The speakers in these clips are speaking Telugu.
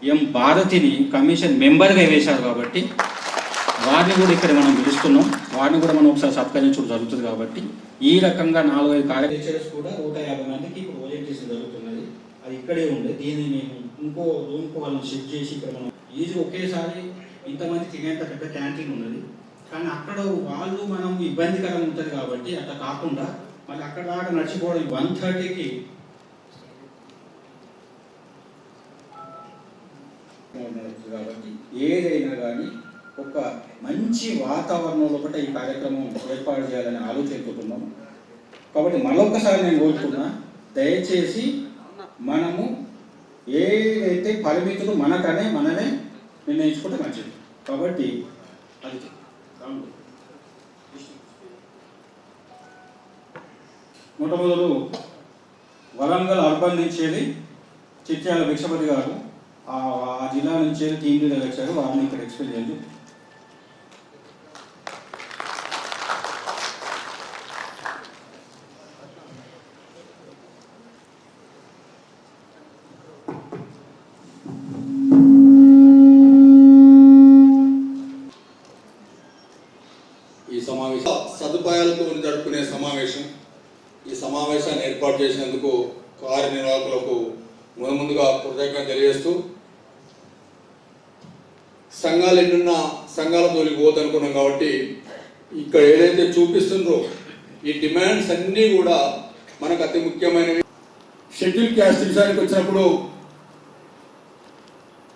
ఎం భారతిని కమిషన్ మెంబర్గా వేశారు కాబట్టి వారిని కూడా ఇక్కడ మనం పిలుస్తున్నాం. వారిని కూడా మనం ఒకసారి సత్కరించడం జరుగుతుంది. కాబట్టి ఈ రకంగా 4-5 కార్యక్రమాలు కూడా 150 మందికి ఇప్పుడు ఓరియంటేషన్ జరుగుతున్నది. అది ఇక్కడే ఉంది. దీన్ని మేము ఇంకో రూమ్కు వాళ్ళని షిఫ్ట్ చేసి ఇక్కడ మనం ఈజీ ఒకేసారి ఇంతమంది తినేంత పెద్ద క్యాంటీన్ ఉన్నది. కానీ అక్కడ వాళ్ళు మనం ఇబ్బందికరంగా ఉంటుంది కాబట్టి అట్లా కాకుండా మళ్ళీ అక్కడ దాకా నడిచిపోవడం 1:30కి కాబట్టి ఏదైనా కానీ ఒక మంచి వాతావరణంలో ఒకటి ఈ కార్యక్రమం ఏర్పాటు చేయాలని ఆలోచించుకుంటున్నాము. కాబట్టి మరొకసారి నేను కోరుతున్నా, దయచేసి మనము ఏదైతే పరిమితులు మనమే నిర్ణయించుకుంటే మంచిది. కాబట్టి అది మొట్టమొదలు వరంగల్ అర్బన్ నుంచి చిట్యాల భిక్షపతి గారు ఆ జిల్లా నుంచి టీం లీడర్ వచ్చారు. వారిని ఇక్కడ ఎక్స్ప్లెయిన్ చేయండి. ఈ సమావేశం సదుపాయాలతో జరుపుకునే సమావేశం. ఈ సమావేశాన్ని ఏర్పాటు చేసినందుకు కార్యనిర్వాహకులకు ముందుగా కృతజ్ఞతలు తెలియజేస్తూ, సంఘాలు ఎన్నున్న సంఘాల తోలికి పోతనుకున్నాం కాబట్టి ఇక్కడ ఏదైతే చూపిస్తుందో ఈ డిమాండ్స్ అన్నీ కూడా మనకు అతి ముఖ్యమైనవి. షెడ్యూల్ క్యాస్ట్ విషయానికి వచ్చినప్పుడు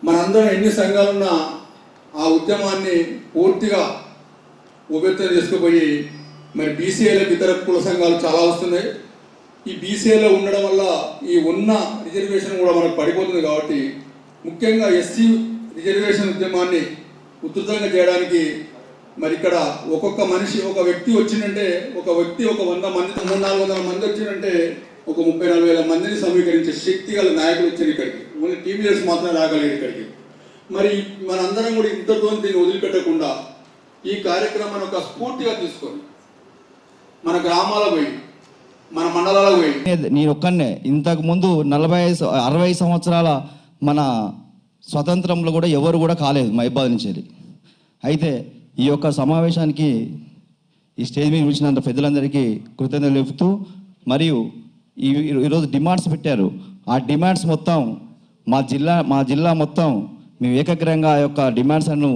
మనందరం ఎన్ని సంఘాలున్నా ఆ ఉద్యమాన్ని పూర్తిగా ఉపెత్తం తీసుకుపోయి మరి బీసీఏలకు ఇతర కుల సంఘాలు చాలా వస్తున్నాయి. ఈ బీసీఏలో ఉండడం వల్ల ఈ ఉన్న రిజర్వేషన్ కూడా మనకు పడిపోతుంది. కాబట్టి ముఖ్యంగా ఎస్సీ రిజర్వేషన్ ఉద్యమాన్ని ఉధృతంగా చేయడానికి మరి ఇక్కడ ఒక్కొక్క మనిషి ఒక వ్యక్తి వచ్చిందంటే ఒక 100 మంది 300-400 మంది వచ్చిందంటే ఒక 30-40 మందిని సమీకరించే శక్తి గల నాయకులు వచ్చారు ఇక్కడికి. ఓన్లీ టీవీ లీడర్స్ మాత్రమే రాగలేదు ఇక్కడికి. మరి మనందరం కూడా ఇంతతో దీన్ని వదిలిపెట్టకుండా ఈ కార్యక్రమాన్ని ఒక స్ఫూర్తిగా తీసుకొని మన గ్రామాలకు పోయి మన మండలాలకు పోయి నేను ఒక్కనే ఇంతకు ముందు 40-60 సంవత్సరాల మన స్వతంత్రంలో కూడా ఎవరు కూడా కాలేదు మహిబాద్ నుంచి. అయితే ఈ యొక్క సమావేశానికి ఈ స్టేజ్ మీద వచ్చినంత పెద్దలందరికీ కృతజ్ఞతలు చెబుతూ, మరియు ఈరోజు డిమాండ్స్ పెట్టారు. ఆ డిమాండ్స్ మొత్తం మా జిల్లా మొత్తం మేము ఏకగ్రంగా ఆ యొక్క డిమాండ్స్ను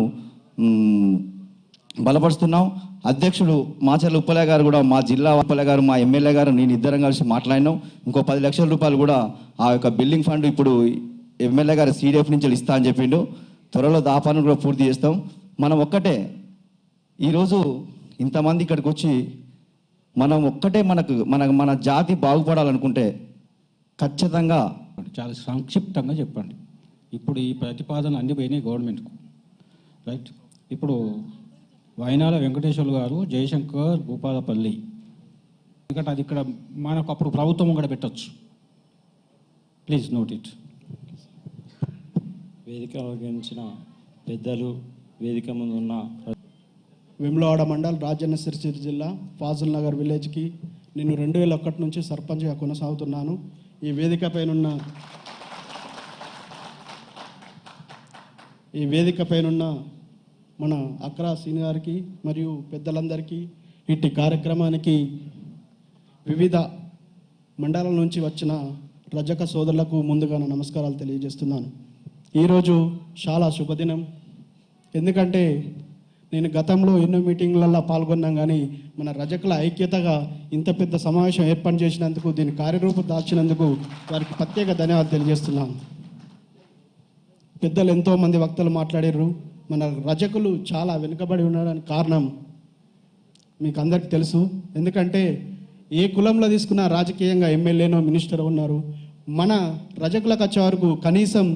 బలపరుస్తున్నాం. అధ్యక్షుడు మాచర్ల ఉప్పలయ్య గారు కూడా మా జిల్లా ఉప్పలయ్య గారు మా ఎమ్మెల్యే గారు నేను ఇద్దరం కలిసి మాట్లాడినాం. ఇంకో 10 లక్షల రూపాయలు కూడా ఆ యొక్క బిల్డింగ్ ఫండ్ ఇప్పుడు ఎమ్మెల్యే గారు CDF నుంచి ఇస్తా అని చెప్పిండు. త్వరలో దాపాలను కూడా పూర్తి చేస్తాం. మనం ఒక్కటే ఈరోజు ఇంతమంది ఇక్కడికి వచ్చి మనం ఒక్కటే మన జాతి బాగుపడాలనుకుంటే ఖచ్చితంగా చాలా సంక్షిప్తంగా చెప్పండి. ఇప్పుడు ఈ ప్రతిపాదన అన్ని పోయినాయి గవర్నమెంట్కు, రైట్? ఇప్పుడు వైనాల వెంకటేశ్వర్లు గారు, జయశంకర్ భూపాలపల్లి, ఎందుకంటే అది ఇక్కడ మనకు అప్పుడు ప్రభుత్వం కూడా పెట్టచ్చు. Please note it. వేదిక వహించిన పెద్దలు, వేదిక ముందు ఉన్న వేములవాడ మండల్ రాజన్న సిరిసిల్ల జిల్లా ఫాజుల్ నగర్ విలేజ్కి నేను 2001 నుంచి సర్పంచ్గా కొనసాగుతున్నాను. ఈ వేదిక పైనున్న మన అక్రా సీని గారికి మరియు పెద్దలందరికీ ఇట్టి కార్యక్రమానికి వివిధ మండలాల నుంచి వచ్చిన రజక సోదరులకు ముందుగా నమస్కారాలు తెలియజేస్తున్నాను. ఈరోజు చాలా శుభదినం. ఎందుకంటే నేను గతంలో ఎన్నో మీటింగ్లలో పాల్గొన్నాం, కానీ మన రజకుల ఐక్యతగా ఇంత పెద్ద సమావేశం ఏర్పాటు చేసినందుకు, దీని కార్యరూపం దాల్చినందుకు వారికి ప్రత్యేక ధన్యవాదాలు తెలియజేస్తున్నాను. పెద్దలు ఎంతోమంది వక్తలు మాట్లాడారు. మన రజకులు చాలా వెనుకబడి ఉండడానికి కారణం మీకు అందరికీ తెలుసు. ఎందుకంటే ఏ కులంలో తీసుకున్న రాజకీయంగా ఎమ్మెల్యేనో మినిస్టర్ ఉన్నారు. మన రజకులకు వచ్చే వరకు కనీసం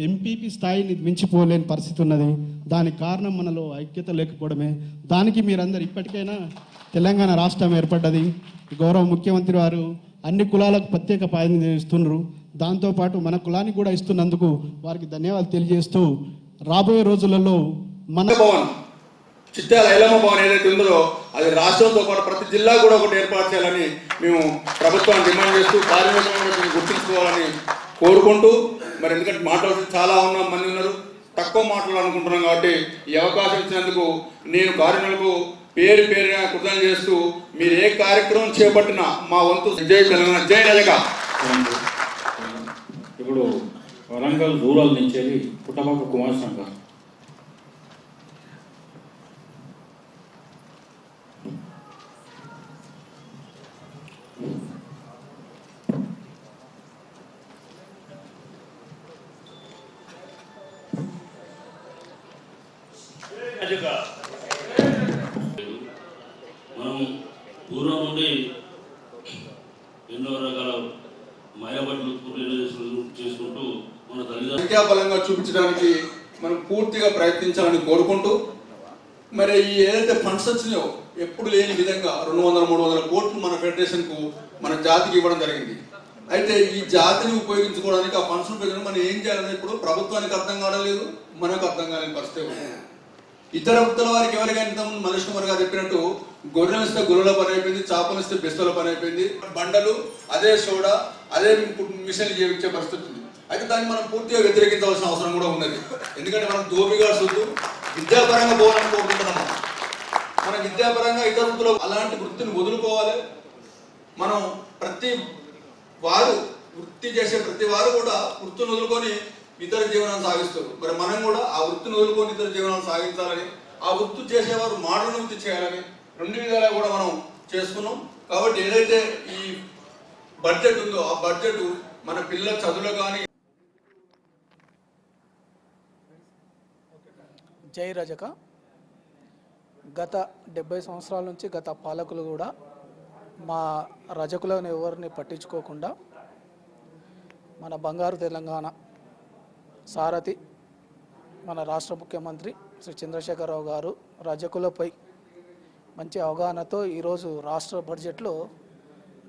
ఎంపీపీ స్థాయిని మించిపోలేని పరిస్థితి ఉన్నది. దానికి కారణం మనలో ఐక్యత లేకపోవడమే. దానికి మీరందరూ ఇప్పటికైనా తెలంగాణ రాష్ట్రం ఏర్పడ్డది. గౌరవ ముఖ్యమంత్రి వారు అన్ని కులాలకు ప్రత్యేక ప్రాధాన్యత ఇస్తున్నారు. దాంతోపాటు మన కులానికి కూడా ఇస్తున్నందుకు వారికి ధన్యవాదాలు తెలియజేస్తూ, రాబోయే రోజులలో మన భవన్ చిట్యాల ఐలమ్మ భవన్ ఏదైతే ఉందో అది రాష్ట్రంతో పాటు ప్రతి జిల్లా కూడా ఒకటి ఏర్పాటు చేయాలని మేము ప్రభుత్వాన్ని డిమాండ్ చేస్తూ కార్యక్రమాన్ని గుర్తుంచుకోవాలని కోరుకుంటూ మరి ఎందుకంటే మాట్లాడాల్సిన చాలా మంది ఉన్నారు, తక్కువ మాట్లాడాలనుకుంటున్నాం కాబట్టి ఈ అవకాశం ఇచ్చినందుకు నేను కార్యక్రమాలకు పేరు పేరుగా కృతజ్ఞతలు చేస్తూ మీరు ఏ కార్యక్రమం చేపట్టినా మా వంతు జై తెలంగాణ, జై రజక. ఇప్పుడు వరంగల్ రూరల్ నుంచి పుట్టబాబు కుమారస్వామి గారు. మనం పూర్వం నుండి ఎన్నో రకాల మాయబట్లు చేసుకుంటూ మన తల్లిదండ్రులు సంఖ్యాబలంగా చూపించడానికి మనం పూర్తిగా ప్రయత్నించాలని కోరుకుంటూ, మరి ఈ ఏదైతే ఫండ్స్ వచ్చినాయో ఎప్పుడు లేని విధంగా 200-300 కోట్లు మన ఫెడరేషన్కు మన జాతికి ఇవ్వడం జరిగింది. అయితే ఈ జాతిని ఉపయోగించుకోవడానికి ఆ ఫండ్స్ ఉపయోగించడం మనం ఏం చేయాలని ఇప్పుడు ప్రభుత్వానికి అర్థం కావలేదు, మనకు అర్థం కాలేని పరిస్థితి. ఇతర వృత్తుల వారికి ఎవరికైనా ఇంతకుముందు మనీష్ కుమార్ గారు చెప్పినట్టు గొర్రెలు ఇస్తే గొర్రెల పని అయిపోయింది, చేపలు ఇస్తే బెస్తల పని అయిపోయింది, బండలు అదే సోడా అదే మిషన్లు చేయించే పరిస్థితి ఉంది. అయితే దాన్ని మనం పూర్తిగా వ్యతిరేకించవలసిన అవసరం కూడా ఉన్నది. ఎందుకంటే మనం దోపిగా వద్దు, విద్యాపరంగా పోవాలని కోరుకుంటున్నాము. మన విద్యాపరంగా ఇతర వృత్తులు అలాంటి వృత్తిని వదులుకోవాలి. మనం ప్రతి వారు వృత్తి చేసే ప్రతి వారు కూడా వృత్తిని వదులుకొని ఇతర జీవనాన్ని సాగిస్తారు. మరి మనం కూడా ఆ వృత్తిని వదులుకొని ఇతర జీవనాన్ని సాగించాలని, ఆ వృత్తి చేసేవారు మోడర్న్ వృత్తి చేయాలని రెండు విధాలుగా కూడా మనం చేసుకున్నాం. కాబట్టి ఏదైతే ఈ బడ్జెట్ ఉందో ఆ బడ్జెట్ మన పిల్లల చదువులు కానీ. జై రజక. గత 70 సంవత్సరాల నుంచి గత పాలకులు కూడా మా రజకులను ఎవరిని పట్టించుకోకుండా మన బంగారు తెలంగాణ సారథి మన రాష్ట్ర ముఖ్యమంత్రి శ్రీ చంద్రశేఖరరావు గారు రజకులపై మంచి అవగాహనతో ఈరోజు రాష్ట్ర బడ్జెట్లో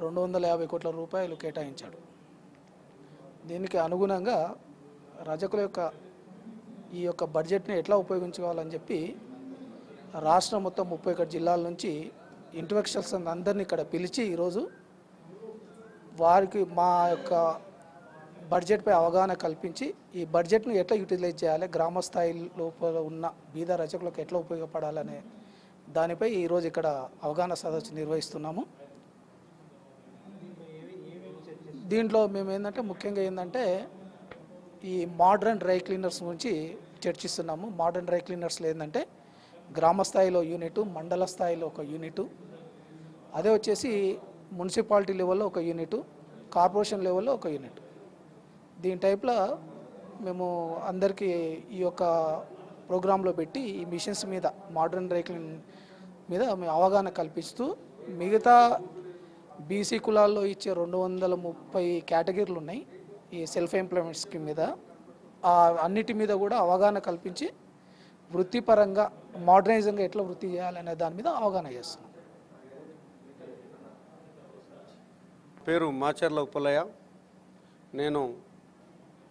250 కోట్ల రూపాయలు కేటాయించాడు. దీనికి అనుగుణంగా రజకుల యొక్క ఈ యొక్క బడ్జెట్ని ఎట్లా ఉపయోగించుకోవాలని చెప్పి రాష్ట్రం మొత్తం 31 జిల్లాల నుంచి ఇంటలెక్చువల్స్ అందరినీ ఇక్కడ పిలిచి ఈరోజు వారికి మా యొక్క బడ్జెట్పై అవగాహన కల్పించి ఈ బడ్జెట్ను ఎట్లా యూటిలైజ్ చేయాలి, గ్రామ స్థాయి లోపల ఉన్న బీద రచకులకు ఎట్లా ఉపయోగపడాలనే దానిపై ఈరోజు ఇక్కడ అవగాహన సదస్సు నిర్వహిస్తున్నాము. దీంట్లో మేము ఏంటంటే ముఖ్యంగా ఏంటంటే ఈ మోడర్న్ డ్రై క్లీనర్స్ గురించి చర్చిస్తున్నాము. మోడర్న్ డ్రై క్లీనర్స్లో ఏంటంటే గ్రామ స్థాయిలో యూనిట్, మండల స్థాయిలో ఒక యూనిట్, అదే వచ్చేసి మున్సిపాలిటీ లెవెల్లో ఒక యూనిట్, కార్పొరేషన్ లెవెల్లో ఒక యూనిట్. దీని టైప్లో మేము అందరికీ ఈ యొక్క ప్రోగ్రాంలో పెట్టి ఈ మిషన్స్ మీద మోడర్న్ డ్రై క్లీన్ మీద మేము అవగాహన కల్పిస్తూ మిగతా బీసీ కులాల్లో ఇచ్చే 230 కేటగిరీలు ఉన్నాయి ఈ సెల్ఫ్ ఎంప్లాయ్మెంట్ స్కీమ్ మీద. అన్నిటి మీద కూడా అవగాహన కల్పించి వృత్తిపరంగా మోడర్నైజింగ్గా ఎట్లా వృత్తి చేయాలనే దాని మీద అవగాహన చేస్తున్నాం. పేరు మాచర్ల ఉప్పలయ్య. నేను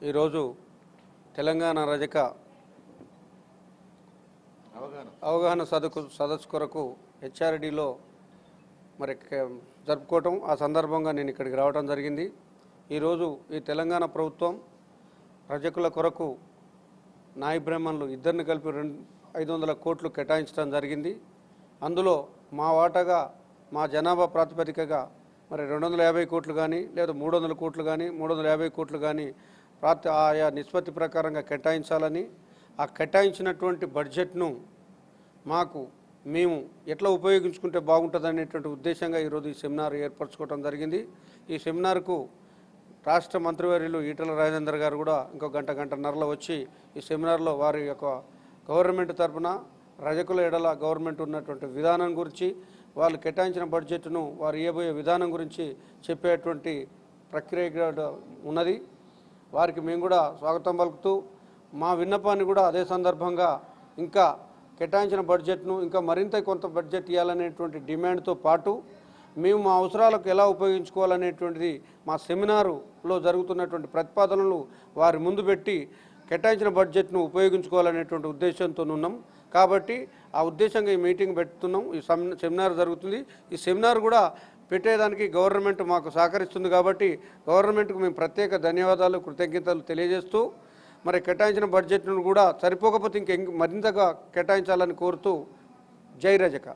ఈరోజు తెలంగాణ రజక అవగాహన సదస్సు కొరకు హెచ్ఆర్డీలో మరి జరుపుకోవటం, ఆ సందర్భంగా నేను ఇక్కడికి రావడం జరిగింది. ఈరోజు ఈ తెలంగాణ ప్రభుత్వం రజకుల కొరకు నాయ బ్రాహ్మణులు ఇద్దరిని కలిపి 500 కోట్లు కేటాయించడం జరిగింది. అందులో మా వాటాగా మా జనాభా ప్రాతిపదికగా మరి 250 కోట్లు కానీ లేదా 300 కోట్లు కానీ 350 కోట్లు కానీ ఆయా నిష్పత్తి ప్రకారంగా కేటాయించాలని, ఆ కేటాయించినటువంటి బడ్జెట్ను మేము ఎట్లా ఉపయోగించుకుంటే బాగుంటుంది అనేటువంటి ఉద్దేశంగా ఈరోజు ఈ సెమినార్ ఏర్పరచుకోవడం జరిగింది. ఈ సెమినార్కు రాష్ట్ర మంత్రివర్యులు ఈటల రాజేందర్ గారు కూడా ఇంకో గంటన్నరలో వచ్చి ఈ సెమినార్లో వారి యొక్క గవర్నమెంట్ తరఫున రజకుల ఎడల గవర్నమెంట్ ఉన్నటువంటి విధానం గురించి, వాళ్ళు కేటాయించిన బడ్జెట్ను వారు ఇవ్వబోయే విధానం గురించి చెప్పేటువంటి ప్రక్రియ ఉన్నది. వారికి మేము కూడా స్వాగతం పలుకుతూ మా విన్నపాన్ని కూడా అదే సందర్భంగా ఇంకా కేటాయించిన బడ్జెట్ను ఇంకా మరింత కొంత బడ్జెట్ ఇవ్వాలనేటువంటి డిమాండ్తో పాటు మేము మా అవసరాలకు ఎలా ఉపయోగించుకోవాలనేటువంటిది మా సెమినారులో జరుగుతున్నటువంటి ప్రతిపాదనలు వారి ముందు పెట్టి కేటాయించిన బడ్జెట్ను ఉపయోగించుకోవాలనేటువంటి ఉద్దేశంతో ఉన్నాం. కాబట్టి ఆ ఉద్దేశంగా ఈ మీటింగ్ పెడుతున్నాం. ఈ సెమినార్ జరుగుతుంది. ఈ సెమినార్ కూడా పెట్టేదానికి గవర్నమెంట్ మాకు సహకరిస్తుంది కాబట్టి గవర్నమెంట్కు మేము ప్రత్యేక ధన్యవాదాలు కృతజ్ఞతలు తెలియజేస్తూ మరి కేటాయించిన బడ్జెట్ను కూడా సరిపోకపోతే మరింతగా కేటాయించాలని కోరుతూ జై రజక.